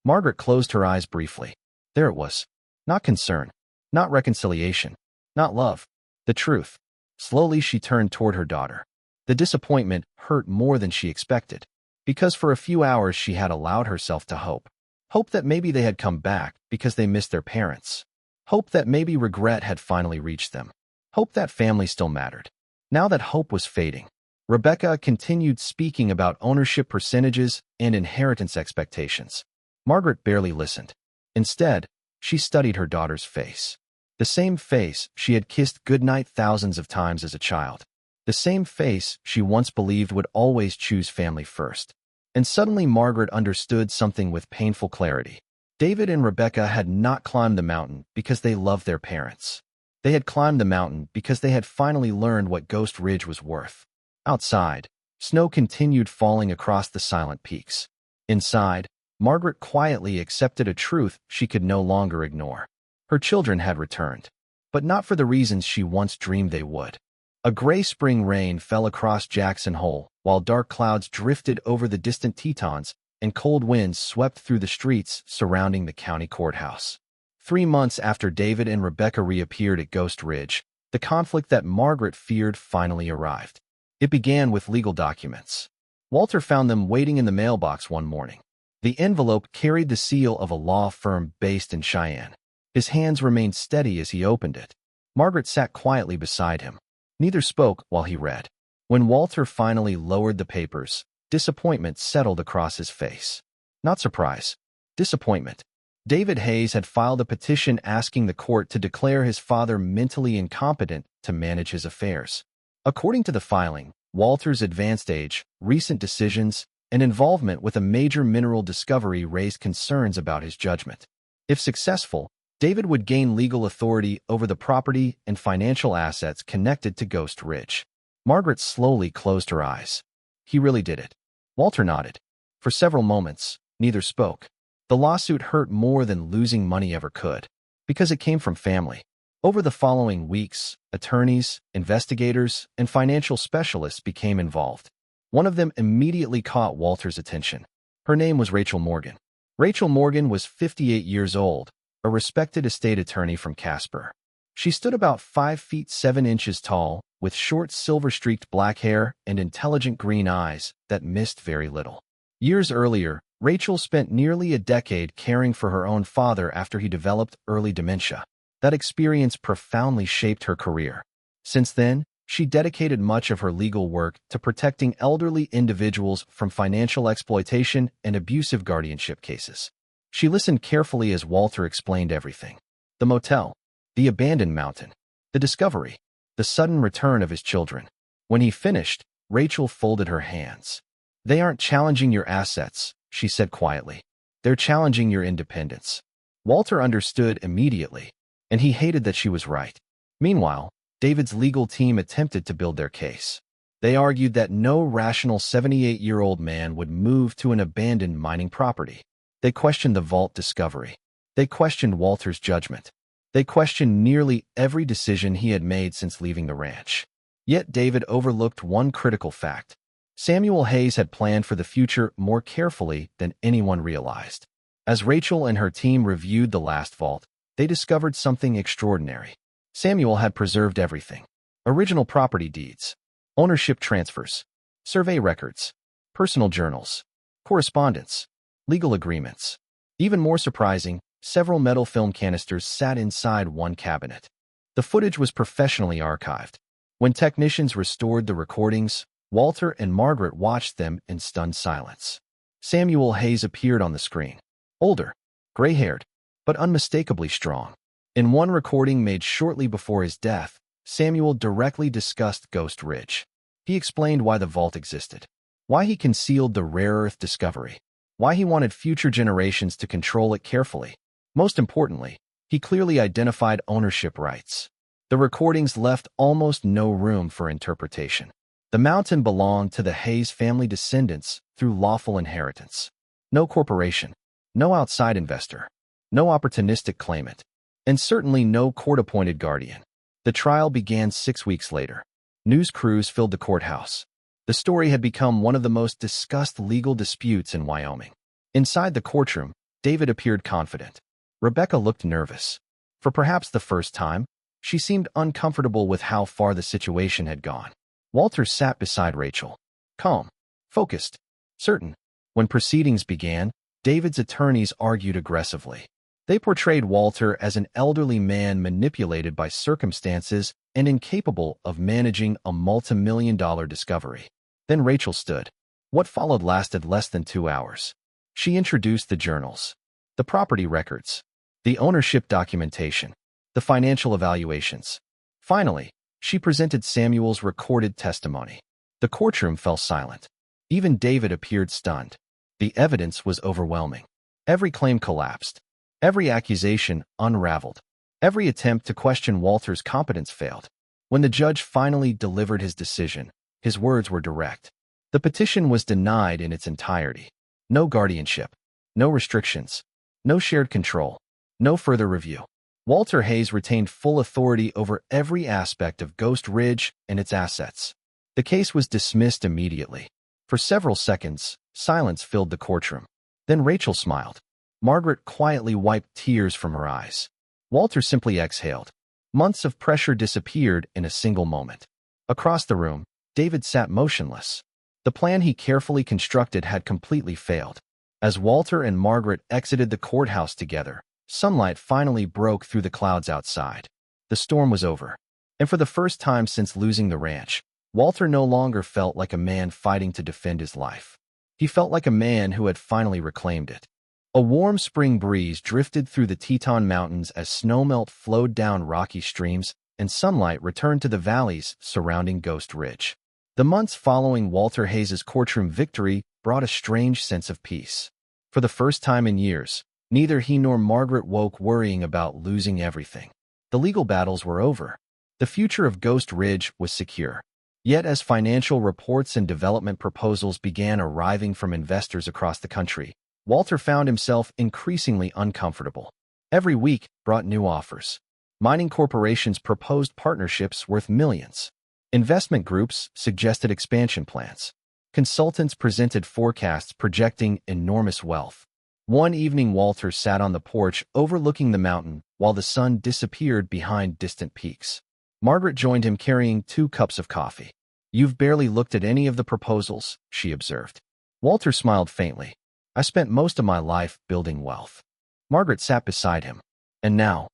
Margaret closed her eyes briefly. There it was. Not concern. Not reconciliation. Not love. The truth. Slowly she turned toward her daughter. The disappointment hurt more than she expected, because for a few hours she had allowed herself to hope. Hope that maybe they had come back because they missed their parents. Hope that maybe regret had finally reached them. Hope that family still mattered. Now that hope was fading, Rebecca continued speaking about ownership percentages and inheritance expectations. Margaret barely listened. Instead, she studied her daughter's face. The same face she had kissed goodnight thousands of times as a child. The same face she once believed would always choose family first. And suddenly Margaret understood something with painful clarity. David and Rebecca had not climbed the mountain because they loved their parents. They had climbed the mountain because they had finally learned what Ghost Ridge was worth. Outside, snow continued falling across the silent peaks. Inside, Margaret quietly accepted a truth she could no longer ignore. Her children had returned, but not for the reasons she once dreamed they would. A gray spring rain fell across Jackson Hole, while dark clouds drifted over the distant Tetons and cold winds swept through the streets surrounding the county courthouse. 3 months after David and Rebecca reappeared at Ghost Ridge, the conflict that Margaret feared finally arrived. It began with legal documents. Walter found them waiting in the mailbox one morning. The envelope carried the seal of a law firm based in Cheyenne. His hands remained steady as he opened it. Margaret sat quietly beside him. Neither spoke while he read. When Walter finally lowered the papers, disappointment settled across his face. Not surprise. Disappointment. David Hayes had filed a petition asking the court to declare his father mentally incompetent to manage his affairs. According to the filing, Walter's advanced age, recent decisions, and involvement with a major mineral discovery raised concerns about his judgment. If successful, David would gain legal authority over the property and financial assets connected to Ghost Ridge. Margaret slowly closed her eyes. He really did it. Walter nodded. For several moments, neither spoke. The lawsuit hurt more than losing money ever could, because it came from family. Over the following weeks, attorneys, investigators, and financial specialists became involved. One of them immediately caught Walter's attention. Her name was Rachel Morgan. Rachel Morgan was 58 years old, a respected estate attorney from Casper. She stood about 5 feet 7 inches tall, with short silver-streaked black hair and intelligent green eyes that missed very little. Years earlier, Rachel spent nearly a decade caring for her own father after he developed early dementia. That experience profoundly shaped her career. Since then, she dedicated much of her legal work to protecting elderly individuals from financial exploitation and abusive guardianship cases. She listened carefully as Walter explained everything. The motel, the abandoned mountain, the discovery, the sudden return of his children. When he finished, Rachel folded her hands. "They aren't challenging your assets," she said quietly. "They're challenging your independence." Walter understood immediately, and he hated that she was right. Meanwhile, David's legal team attempted to build their case. They argued that no rational 78-year-old man would move to an abandoned mining property. They questioned the vault discovery. They questioned Walter's judgment. They questioned nearly every decision he had made since leaving the ranch. Yet David overlooked one critical fact. Samuel Hayes had planned for the future more carefully than anyone realized. As Rachel and her team reviewed the last vault, they discovered something extraordinary. Samuel had preserved everything: original property deeds, ownership transfers, survey records, personal journals, correspondence, legal agreements. Even more surprising, several metal film canisters sat inside one cabinet. The footage was professionally archived. When technicians restored the recordings, Walter and Margaret watched them in stunned silence. Samuel Hayes appeared on the screen. Older, gray-haired, but unmistakably strong. In one recording made shortly before his death, Samuel directly discussed Ghost Ridge. He explained why the vault existed, why he concealed the rare earth discovery, why he wanted future generations to control it carefully. Most importantly, he clearly identified ownership rights. The recordings left almost no room for interpretation. The mountain belonged to the Hayes family descendants through lawful inheritance. No corporation, no outside investor, no opportunistic claimant, and certainly no court-appointed guardian. The trial began 6 weeks later. News crews filled the courthouse. The story had become one of the most discussed legal disputes in Wyoming. Inside the courtroom, David appeared confident. Rebecca looked nervous. For perhaps the first time, she seemed uncomfortable with how far the situation had gone. Walter sat beside Rachel, calm, focused, certain. When proceedings began, David's attorneys argued aggressively. They portrayed Walter as an elderly man manipulated by circumstances and incapable of managing a multi-million-dollar discovery. Then Rachel stood. What followed lasted less than 2 hours. She introduced the journals, the property records, the ownership documentation, the financial evaluations. Finally, she presented Samuel's recorded testimony. The courtroom fell silent. Even David appeared stunned. The evidence was overwhelming. Every claim collapsed. Every accusation unraveled. Every attempt to question Walter's competence failed. When the judge finally delivered his decision, his words were direct. The petition was denied in its entirety. No guardianship, no restrictions, no shared control, no further review. Walter Hayes retained full authority over every aspect of Ghost Ridge and its assets. The case was dismissed immediately. For several seconds, silence filled the courtroom. Then Rachel smiled. Margaret quietly wiped tears from her eyes. Walter simply exhaled. Months of pressure disappeared in a single moment. Across the room, David sat motionless. The plan he carefully constructed had completely failed. As Walter and Margaret exited the courthouse together, sunlight finally broke through the clouds outside. The storm was over. And for the first time since losing the ranch, Walter no longer felt like a man fighting to defend his life. He felt like a man who had finally reclaimed it. A warm spring breeze drifted through the Teton Mountains as snowmelt flowed down rocky streams and sunlight returned to the valleys surrounding Ghost Ridge. The months following Walter Hayes' courtroom victory brought a strange sense of peace. For the first time in years, neither he nor Margaret woke worrying about losing everything. The legal battles were over. The future of Ghost Ridge was secure. Yet as financial reports and development proposals began arriving from investors across the country, Walter found himself increasingly uncomfortable. Every week brought new offers. Mining corporations proposed partnerships worth millions. Investment groups suggested expansion plans. Consultants presented forecasts projecting enormous wealth. One evening, Walter sat on the porch overlooking the mountain while the sun disappeared behind distant peaks. Margaret joined him carrying 2 cups of coffee. "You've barely looked at any of the proposals," she observed. Walter smiled faintly. "I spent most of my life building wealth." Margaret sat beside him. "And now?"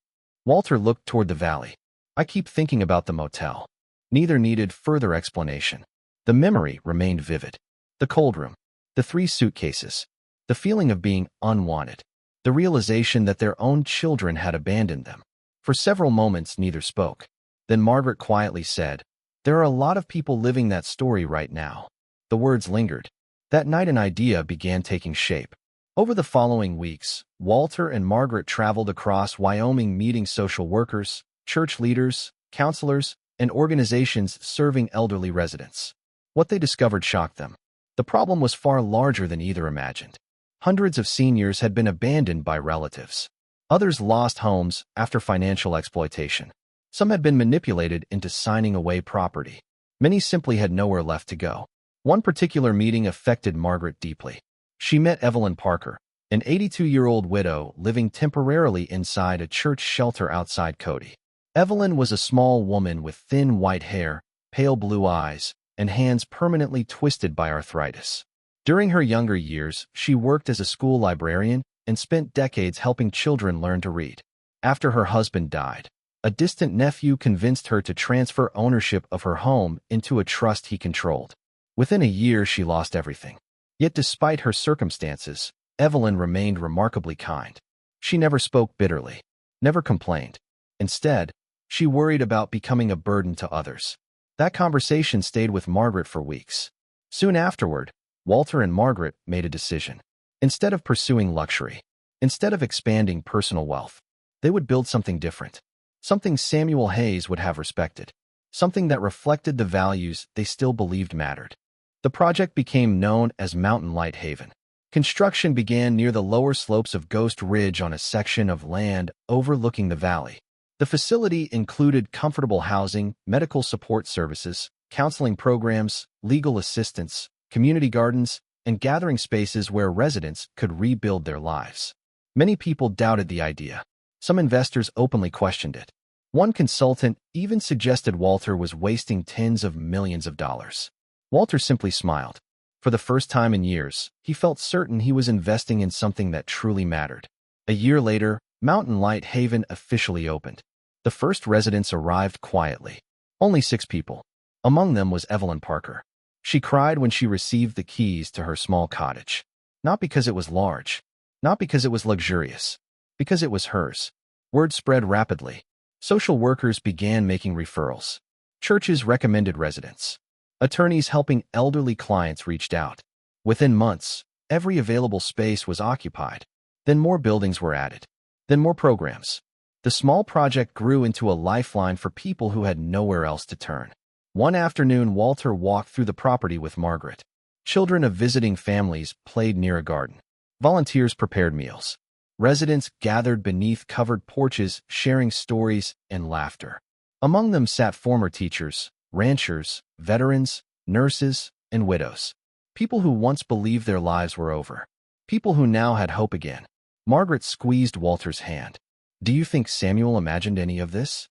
Walter looked toward the valley. "I keep thinking about the motel." Neither needed further explanation. The memory remained vivid. The cold room. The 3 suitcases. The feeling of being unwanted. The realization that their own children had abandoned them. For several moments, neither spoke. Then Margaret quietly said, "There are a lot of people living that story right now." The words lingered. That night an idea began taking shape. Over the following weeks, Walter and Margaret traveled across Wyoming meeting social workers, church leaders, counselors, and organizations serving elderly residents. What they discovered shocked them. The problem was far larger than either imagined. Hundreds of seniors had been abandoned by relatives. Others lost homes after financial exploitation. Some had been manipulated into signing away property. Many simply had nowhere left to go. One particular meeting affected Margaret deeply. She met Evelyn Parker, an 82-year-old widow living temporarily inside a church shelter outside Cody. Evelyn was a small woman with thin white hair, pale blue eyes, and hands permanently twisted by arthritis. During her younger years, she worked as a school librarian and spent decades helping children learn to read. After her husband died, a distant nephew convinced her to transfer ownership of her home into a trust he controlled. Within a year, she lost everything. Yet despite her circumstances, Evelyn remained remarkably kind. She never spoke bitterly, never complained. Instead, she worried about becoming a burden to others. That conversation stayed with Margaret for weeks. Soon afterward, Walter and Margaret made a decision. Instead of pursuing luxury, instead of expanding personal wealth, they would build something different. Something Samuel Hayes would have respected. Something that reflected the values they still believed mattered. The project became known as Mountain Light Haven. Construction began near the lower slopes of Ghost Ridge on a section of land overlooking the valley. The facility included comfortable housing, medical support services, counseling programs, legal assistance, community gardens, and gathering spaces where residents could rebuild their lives. Many people doubted the idea. Some investors openly questioned it. One consultant even suggested Walter was wasting tens of millions of dollars. Walter simply smiled. For the first time in years, he felt certain he was investing in something that truly mattered. A year later, Mountain Light Haven officially opened. The first residents arrived quietly. Only 6 people. Among them was Evelyn Parker. She cried when she received the keys to her small cottage. Not because it was large. Not because it was luxurious. Because it was hers. Word spread rapidly. Social workers began making referrals. Churches recommended residents. Attorneys helping elderly clients reached out. Within months, every available space was occupied. Then more buildings were added. Then more programs. The small project grew into a lifeline for people who had nowhere else to turn. One afternoon, Walter walked through the property with Margaret. Children of visiting families played near a garden. Volunteers prepared meals. Residents gathered beneath covered porches, sharing stories and laughter. Among them sat former teachers, ranchers, veterans, nurses, and widows. People who once believed their lives were over. People who now had hope again. Margaret squeezed Walter's hand. "Do you think Samuel imagined any of this?"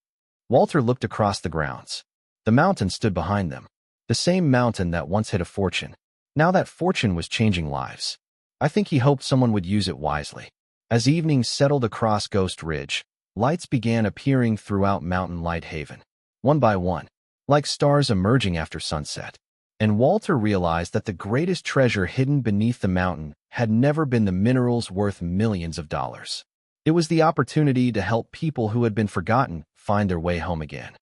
Walter looked across the grounds. The mountain stood behind them. The same mountain that once hid a fortune. Now that fortune was changing lives. I think he hoped someone would use it wisely. As evenings settled across Ghost Ridge, lights began appearing throughout Mountain Light Haven. One by one, like stars emerging after sunset. And Walter realized that the greatest treasure hidden beneath the mountain had never been the minerals worth millions of dollars. It was the opportunity to help people who had been forgotten find their way home again.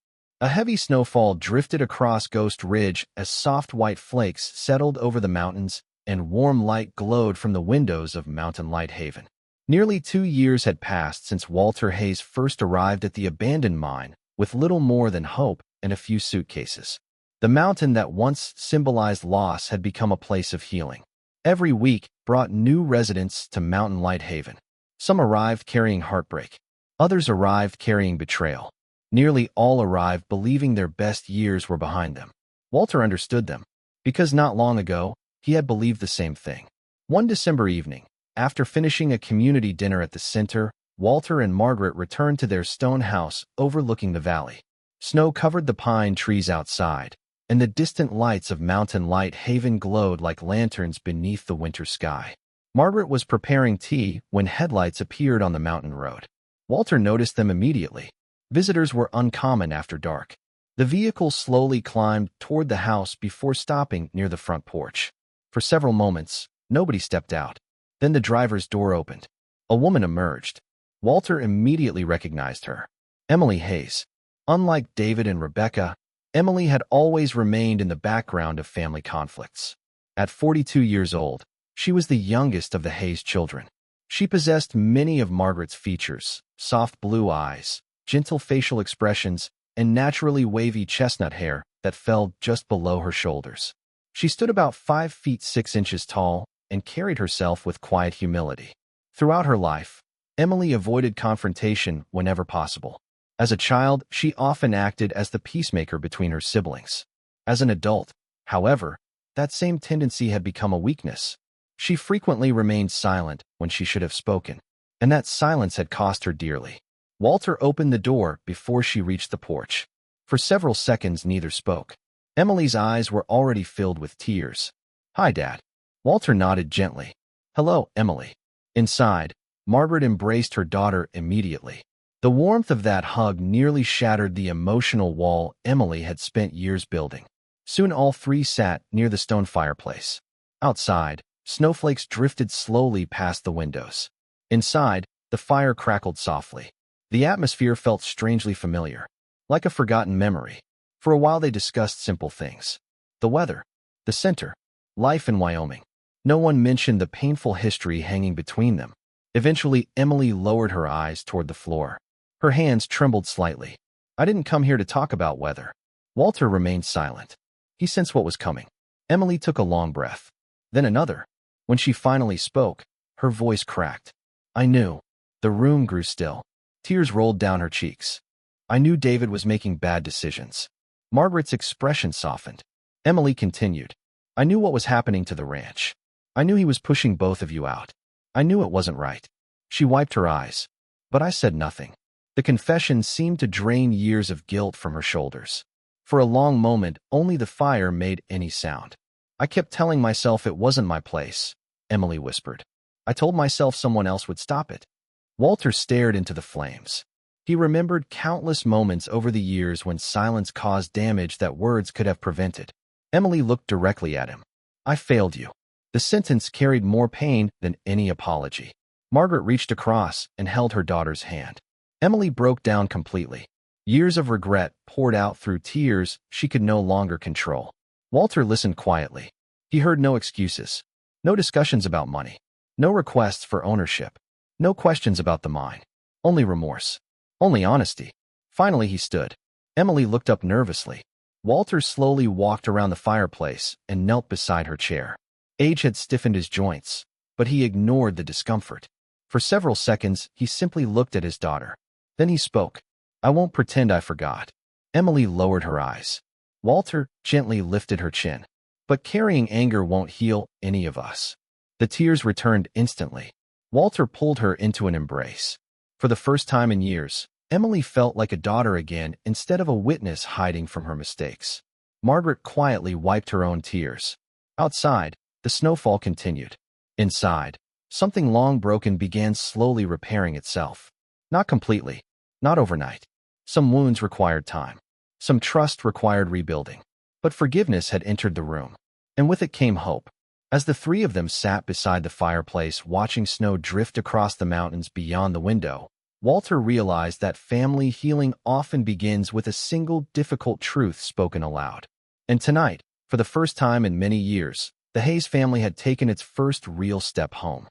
A heavy snowfall drifted across Ghost Ridge as soft white flakes settled over the mountains and warm light glowed from the windows of Mountain Light Haven. Nearly 2 years had passed since Walter Hayes first arrived at the abandoned mine with little more than hope and a few suitcases. The mountain that once symbolized loss had become a place of healing. Every week brought new residents to Mountain Light Haven. Some arrived carrying heartbreak. Others arrived carrying betrayal. Nearly all arrived believing their best years were behind them. Walter understood them, because not long ago, he had believed the same thing. One December evening, after finishing a community dinner at the center, Walter and Margaret returned to their stone house overlooking the valley. Snow covered the pine trees outside, and the distant lights of Mountain Light Haven glowed like lanterns beneath the winter sky. Margaret was preparing tea when headlights appeared on the mountain road. Walter noticed them immediately. Visitors were uncommon after dark. The vehicle slowly climbed toward the house before stopping near the front porch. For several moments, nobody stepped out. Then the driver's door opened. A woman emerged. Walter immediately recognized her. Emily Hayes. Unlike David and Rebecca, Emily had always remained in the background of family conflicts. At 42 years old, she was the youngest of the Hayes children. She possessed many of Margaret's features: soft blue eyes, gentle facial expressions, and naturally wavy chestnut hair that fell just below her shoulders. She stood about 5 feet 6 inches tall and carried herself with quiet humility. Throughout her life, Emily avoided confrontation whenever possible. As a child, she often acted as the peacemaker between her siblings. As an adult, however, that same tendency had become a weakness. She frequently remained silent when she should have spoken, and that silence had cost her dearly. Walter opened the door before she reached the porch. For several seconds, neither spoke. Emily's eyes were already filled with tears. "Hi, Dad." Walter nodded gently. "Hello, Emily." Inside, Margaret embraced her daughter immediately. The warmth of that hug nearly shattered the emotional wall Emily had spent years building. Soon all three sat near the stone fireplace. Outside, snowflakes drifted slowly past the windows. Inside, the fire crackled softly. The atmosphere felt strangely familiar, like a forgotten memory. For a while they discussed simple things: the weather, the center, life in Wyoming. No one mentioned the painful history hanging between them. Eventually, Emily lowered her eyes toward the floor. Her hands trembled slightly. "I didn't come here to talk about weather." Walter remained silent. He sensed what was coming. Emily took a long breath, then another. When she finally spoke, her voice cracked. "I knew." The room grew still. Tears rolled down her cheeks. "I knew David was making bad decisions." Margaret's expression softened. Emily continued. "I knew what was happening to the ranch. I knew he was pushing both of you out. I knew it wasn't right." She wiped her eyes. But I said nothing. The confession seemed to drain years of guilt from her shoulders. For a long moment, only the fire made any sound. "I kept telling myself it wasn't my place," Emily whispered. "I told myself someone else would stop it." Walter stared into the flames. He remembered countless moments over the years when silence caused damage that words could have prevented. Emily looked directly at him. "I failed you." The sentence carried more pain than any apology. Margaret reached across and held her daughter's hand. Emily broke down completely. Years of regret poured out through tears she could no longer control. Walter listened quietly. He heard no excuses, no discussions about money, no requests for ownership, no questions about the mine, only remorse, only honesty. Finally, he stood. Emily looked up nervously. Walter slowly walked around the fireplace and knelt beside her chair. Age had stiffened his joints, but he ignored the discomfort. For several seconds, he simply looked at his daughter. Then he spoke. "I won't pretend I forgot." Emily lowered her eyes. Walter gently lifted her chin. "But carrying anger won't heal any of us." The tears returned instantly. Walter pulled her into an embrace. For the first time in years, Emily felt like a daughter again instead of a witness hiding from her mistakes. Margaret quietly wiped her own tears. Outside, the snowfall continued. Inside, something long broken began slowly repairing itself. Not completely, not overnight. Some wounds required time. Some trust required rebuilding. But forgiveness had entered the room, and with it came hope. As the three of them sat beside the fireplace watching snow drift across the mountains beyond the window, Walter realized that family healing often begins with a single difficult truth spoken aloud. And tonight, for the first time in many years, the Hayes family had taken its first real step home.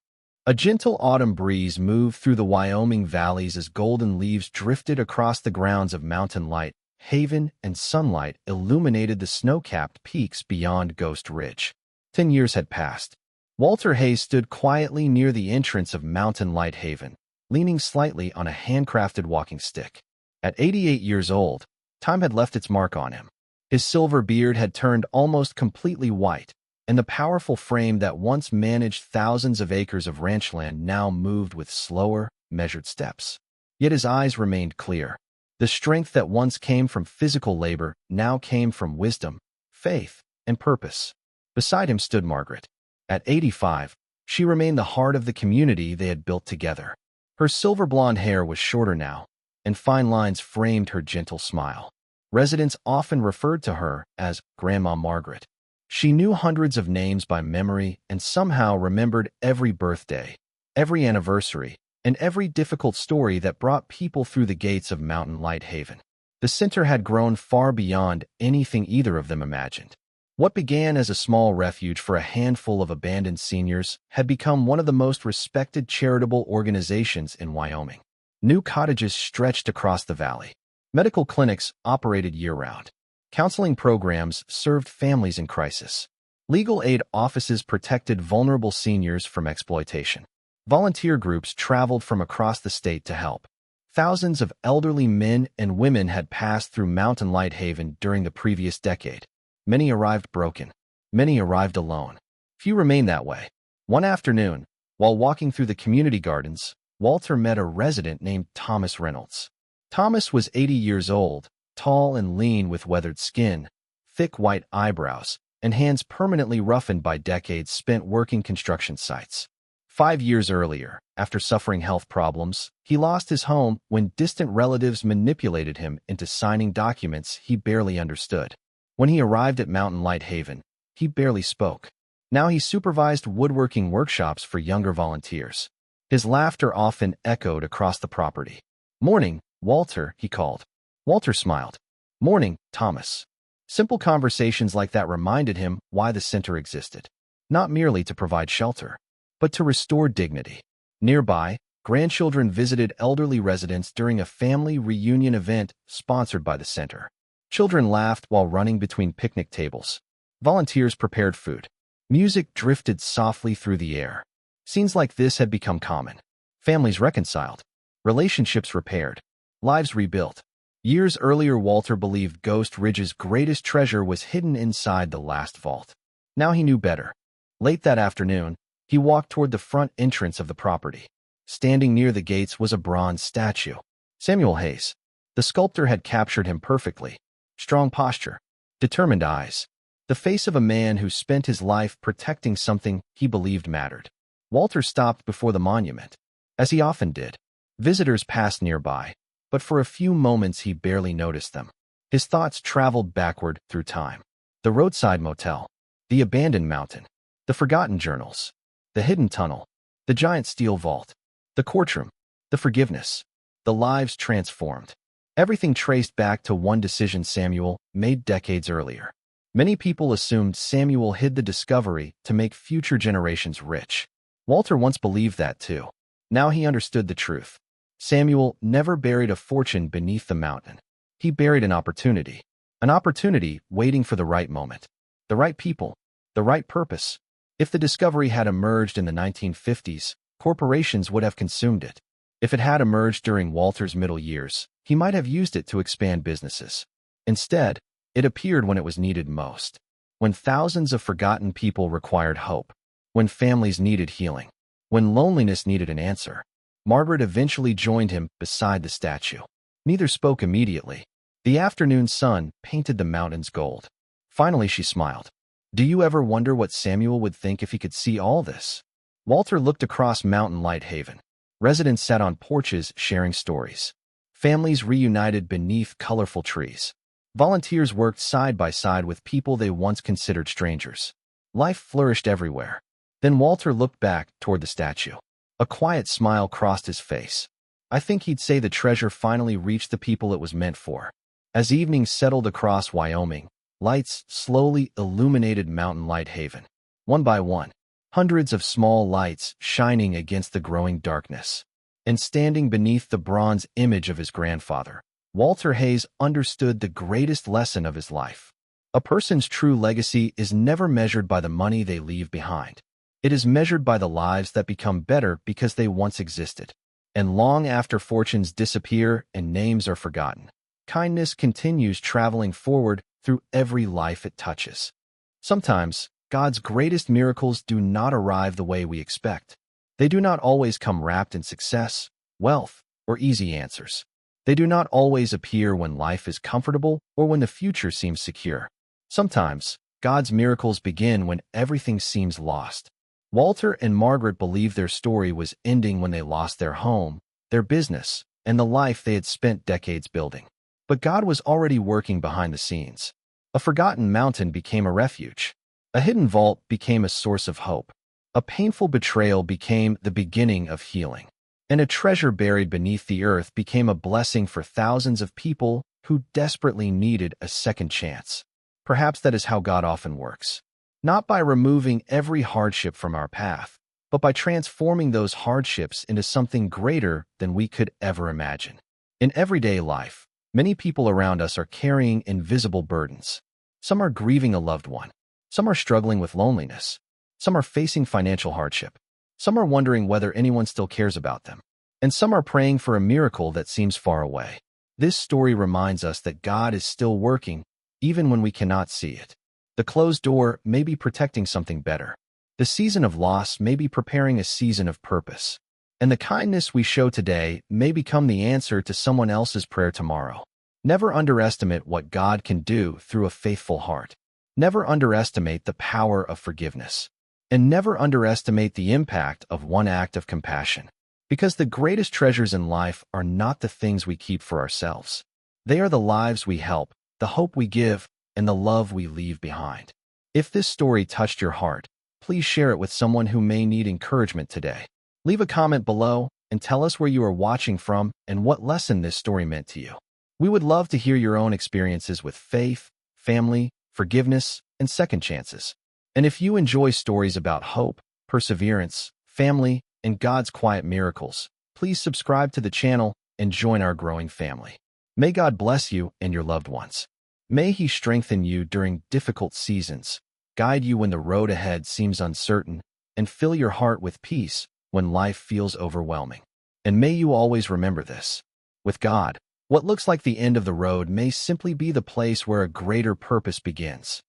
A gentle autumn breeze moved through the Wyoming valleys as golden leaves drifted across the grounds of Mountain Light Haven, and sunlight illuminated the snow-capped peaks beyond Ghost Ridge. 10 years had passed. Walter Hayes stood quietly near the entrance of Mountain Light Haven, leaning slightly on a handcrafted walking stick. At 88 years old, time had left its mark on him. His silver beard had turned almost completely white, and the powerful frame that once managed thousands of acres of ranchland now moved with slower, measured steps. Yet his eyes remained clear. The strength that once came from physical labor now came from wisdom, faith, and purpose. Beside him stood Margaret. At 85, she remained the heart of the community they had built together. Her silver blonde hair was shorter now, and fine lines framed her gentle smile. Residents often referred to her as Grandma Margaret. She knew hundreds of names by memory and somehow remembered every birthday, every anniversary, and every difficult story that brought people through the gates of Mountain Light Haven. The center had grown far beyond anything either of them imagined. What began as a small refuge for a handful of abandoned seniors had become one of the most respected charitable organizations in Wyoming. New cottages stretched across the valley. Medical clinics operated year-round. Counseling programs served families in crisis. Legal aid offices protected vulnerable seniors from exploitation. Volunteer groups traveled from across the state to help. Thousands of elderly men and women had passed through Mountain Light Haven during the previous decade. Many arrived broken. Many arrived alone. Few remained that way. One afternoon, while walking through the community gardens, Walter met a resident named Thomas Reynolds. Thomas was 80 years old, tall and lean with weathered skin, thick white eyebrows, and hands permanently roughened by decades spent working construction sites. 5 years earlier, after suffering health problems, he lost his home when distant relatives manipulated him into signing documents he barely understood. When he arrived at Mountain Light Haven, he barely spoke. Now he supervised woodworking workshops for younger volunteers. His laughter often echoed across the property. "Morning, Walter," he called. Walter smiled. "Morning, Thomas." Simple conversations like that reminded him why the center existed. Not merely to provide shelter, but to restore dignity. Nearby, grandchildren visited elderly residents during a family reunion event sponsored by the center. Children laughed while running between picnic tables. Volunteers prepared food. Music drifted softly through the air. Scenes like this had become common. Families reconciled. Relationships repaired. Lives rebuilt. Years earlier, Walter believed Ghost Ridge's greatest treasure was hidden inside the last vault. Now he knew better. Late that afternoon, he walked toward the front entrance of the property. Standing near the gates was a bronze statue. Samuel Hayes. The sculptor had captured him perfectly. Strong posture, determined eyes, the face of a man who spent his life protecting something he believed mattered. Walter stopped before the monument. As he often did, visitors passed nearby, but for a few moments he barely noticed them. His thoughts traveled backward through time. The roadside motel, the abandoned mountain, the forgotten journals, the hidden tunnel, the giant steel vault, the courtroom, the forgiveness, the lives transformed. Everything traced back to one decision Samuel made decades earlier. Many people assumed Samuel hid the discovery to make future generations rich. Walter once believed that too. Now he understood the truth. Samuel never buried a fortune beneath the mountain. He buried an opportunity waiting for the right moment, the right people, the right purpose. If the discovery had emerged in the 1950s, corporations would have consumed it. If it had emerged during Walter's middle years, he might have used it to expand businesses. Instead, it appeared when it was needed most. When thousands of forgotten people required hope. When families needed healing. When loneliness needed an answer. Margaret eventually joined him beside the statue. Neither spoke immediately. The afternoon sun painted the mountains gold. Finally, she smiled. "Do you ever wonder what Samuel would think if he could see all this?" Walter looked across Mountain Light Haven. Residents sat on porches sharing stories. Families reunited beneath colorful trees. Volunteers worked side by side with people they once considered strangers. Life flourished everywhere. Then Walter looked back toward the statue. A quiet smile crossed his face. I think he'd say the treasure finally reached the people it was meant for. As evening settled across Wyoming, lights slowly illuminated Mountain Light Haven. One by one, hundreds of small lights shining against the growing darkness. And standing beneath the bronze image of his grandfather, Walter Hayes understood the greatest lesson of his life. A person's true legacy is never measured by the money they leave behind. It is measured by the lives that become better because they once existed. And long after fortunes disappear and names are forgotten, kindness continues traveling forward through every life it touches. Sometimes, God's greatest miracles do not arrive the way we expect. They do not always come wrapped in success, wealth, or easy answers. They do not always appear when life is comfortable or when the future seems secure. Sometimes, God's miracles begin when everything seems lost. Walter and Margaret believed their story was ending when they lost their home, their business, and the life they had spent decades building. But God was already working behind the scenes. A forgotten mountain became a refuge. A hidden vault became a source of hope. A painful betrayal became the beginning of healing. And a treasure buried beneath the earth became a blessing for thousands of people who desperately needed a second chance. Perhaps that is how God often works. Not by removing every hardship from our path, but by transforming those hardships into something greater than we could ever imagine. In everyday life, many people around us are carrying invisible burdens. Some are grieving a loved one. Some are struggling with loneliness. Some are facing financial hardship. Some are wondering whether anyone still cares about them. And some are praying for a miracle that seems far away. This story reminds us that God is still working, even when we cannot see it. The closed door may be protecting something better. The season of loss may be preparing a season of purpose. And the kindness we show today may become the answer to someone else's prayer tomorrow. Never underestimate what God can do through a faithful heart. Never underestimate the power of forgiveness. And never underestimate the impact of one act of compassion. Because the greatest treasures in life are not the things we keep for ourselves. They are the lives we help, the hope we give, and the love we leave behind. If this story touched your heart, please share it with someone who may need encouragement today. Leave a comment below and tell us where you are watching from and what lesson this story meant to you. We would love to hear your own experiences with faith, family, forgiveness, and second chances. And if you enjoy stories about hope, perseverance, family, and God's quiet miracles, please subscribe to the channel and join our growing family. May God bless you and your loved ones. May He strengthen you during difficult seasons, guide you when the road ahead seems uncertain, and fill your heart with peace when life feels overwhelming. And may you always remember this. With God, what looks like the end of the road may simply be the place where a greater purpose begins.